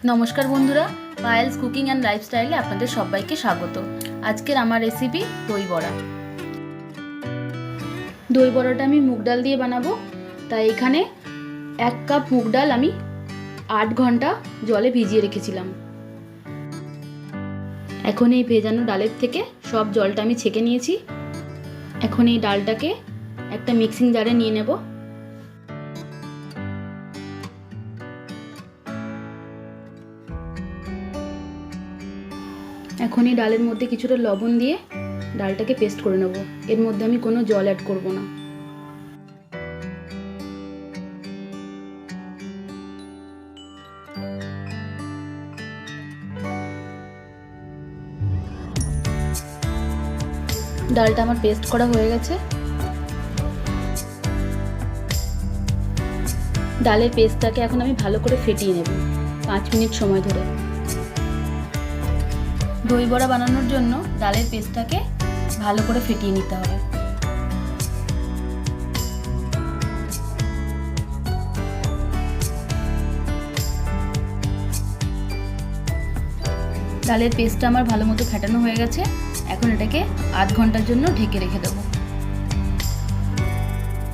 নমস্কার বন্ধুরা, Payel's cooking and লাইফস্টাইলে আপনাদের সবাইকে স্বাগত। আজকের আমার রেসিপি দই বড়া। দই বড়াটা আমি মুগ ডাল দিয়ে বানাবো, তাই এখানে 1 কাপ মুগ ডাল আমি 8 ঘন্টা জলে ভিজিয়ে রেখেছিলাম। এখন এই ভেজানো ডালের থেকে সব জলটা আমি ছেঁকে নিয়েছি। এখন এই ডালটাকে একটা মিক্সিং জারে নিয়ে নেব। এখন এই ডালের মধ্যে কিছুটা লবণ দিয়ে ডালটাকে পেস্ট করে নেব। এর মধ্যে আমি কোনো জল অ্যাড করব না। ডালটা আমার পেস্ট করা হয়ে গেছে। ডালের পেস্টটাকে এখন আমি ভালো করে ফেটিয়ে নেব 5 মিনিট সময় ধরে। দই বড়া বানানোর জন্য ডালের পেস্টটাকে ভালো করে ফেটিয়ে নিতে হবে। ডালের পেস্টটা আমার ভালো মতো ফেটানো হয়ে গেছে। এখন এটাকে আধ ঘন্টার জন্য ঢেকে রেখে দেবো।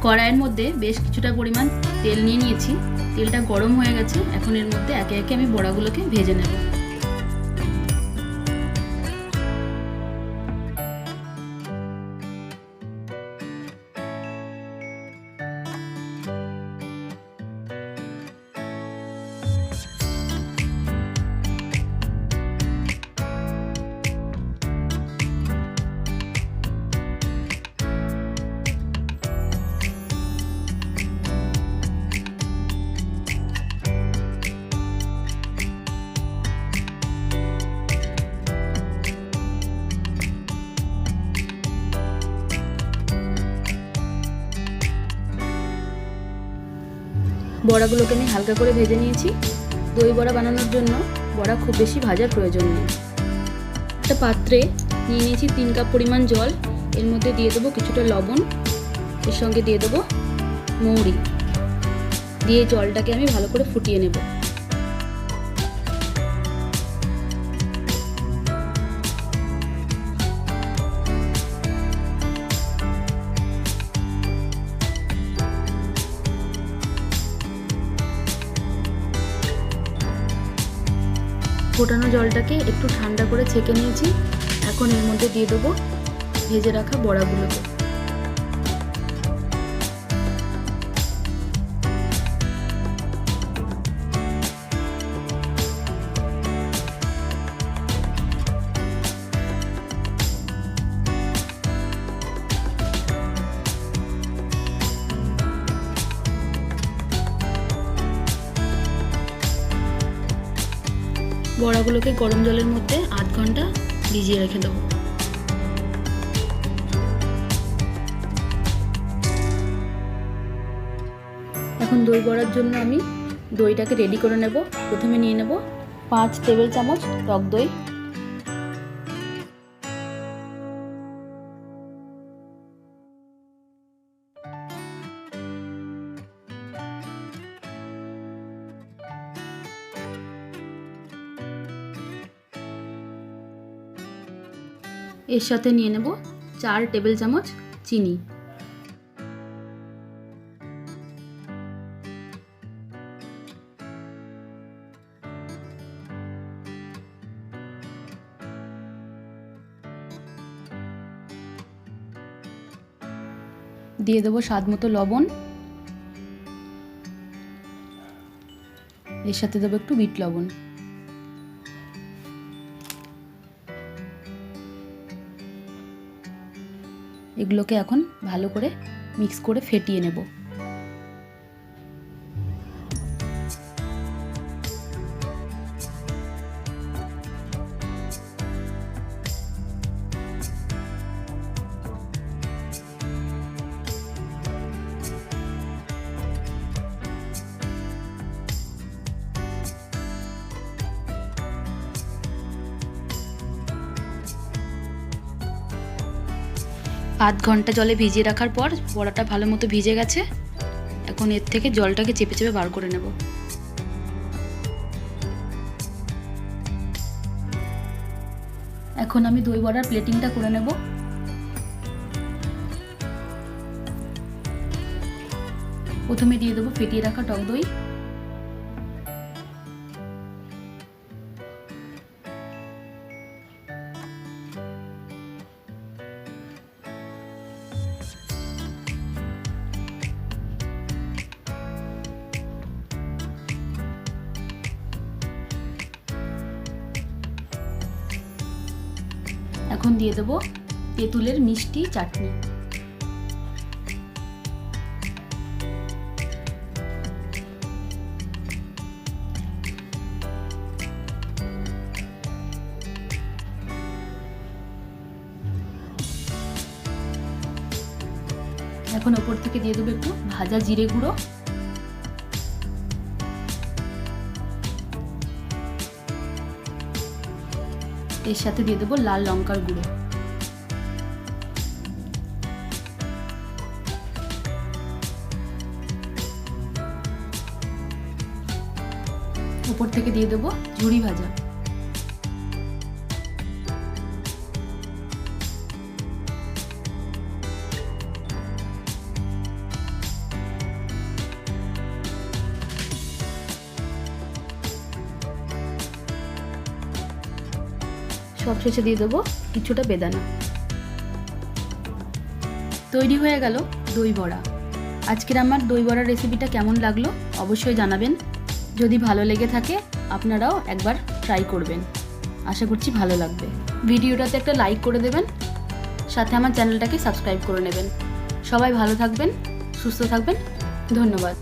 কড়াইয়ের মধ্যে বেশ কিছুটা পরিমাণ তেল নিয়ে নিয়েছি। তেলটা গরম হয়ে গেছে। এখন এর মধ্যে একে একে আমি বড়াগুলোকে ভেজে নেব। বড়াগুলোকে আমি হালকা করে ভেজে নিয়েছি। দই বড়া বানানোর জন্য বড়া খুব বেশি ভাজার প্রয়োজন নেই। একটা পাত্রে নিয়ে নিয়েছি 3 কাপ পরিমাণ জল। এর মধ্যে দিয়ে দেবো কিছুটা লবণ, এর সঙ্গে দিয়ে দেবো মৌরি, দিয়ে জলটাকে আমি ভালো করে ফুটিয়ে নেব। ফোটানো জলটাকে একটু ঠান্ডা করে ছেঁকে নিয়েছি। এখন এর মধ্যে দিয়ে দেবো ভেজে রাখা বড়াগুলোকে। বড়াগুলোকে গরম জলের মধ্যে আধ ঘন্টা ভিজিয়ে রেখে দেবো। এখন দই বড়ার জন্য আমি দইটাকে রেডি করে নেব। প্রথমে নিয়ে নেব 5 টেবিল চামচ টক দই, এর সাথে নিয়ে নেব 4 টেবিল চামচ চিনি, দিয়ে দেবো স্বাদ মতো লবণ, এর সাথে দেবো একটু বিট লবণ। এগুলোকে এখন ভালো করে মিক্স করে ফেটিয়ে নেব। আধ ঘন্টা জলে ভিজিয়ে রাখার পর বড়াটা ভালো মতো ভিজে গেছে। এখন এর থেকে জলটাকে চেপে চেপে বার করে নেব। এখন আমি দই বড়ার প্লেটিংটা করে নেব। প্রথমে দিয়ে দেবো ফেটিয়ে রাখা টক দই, এখন দিয়ে দেবো তেঁতুলের মিষ্টি চাটনি। এখন ওপর থেকে দিয়ে দেবো একটু ভাজা জিরে গুঁড়ো, এর সাথে দিয়ে দেবো লাল লঙ্কার গুঁড়ো। উপর থেকে দিয়ে দেবো ঝুরি ভাজা। সবশেষে দিয়ে দেবো কিছুটা বেদানা। তৈরি হয়ে গেল দই বড়া। আজকের আমার দই বড়ার রেসিপিটা কেমন লাগলো অবশ্যই জানাবেন। যদি ভালো লেগে থাকে আপনারাও একবার ট্রাই করবেন, আশা করছি ভালো লাগবে। ভিডিওটাতে একটা লাইক করে দেবেন, সাথে আমার চ্যানেলটাকে সাবস্ক্রাইব করে নেবেন। সবাই ভালো থাকবেন, সুস্থ থাকবেন, ধন্যবাদ।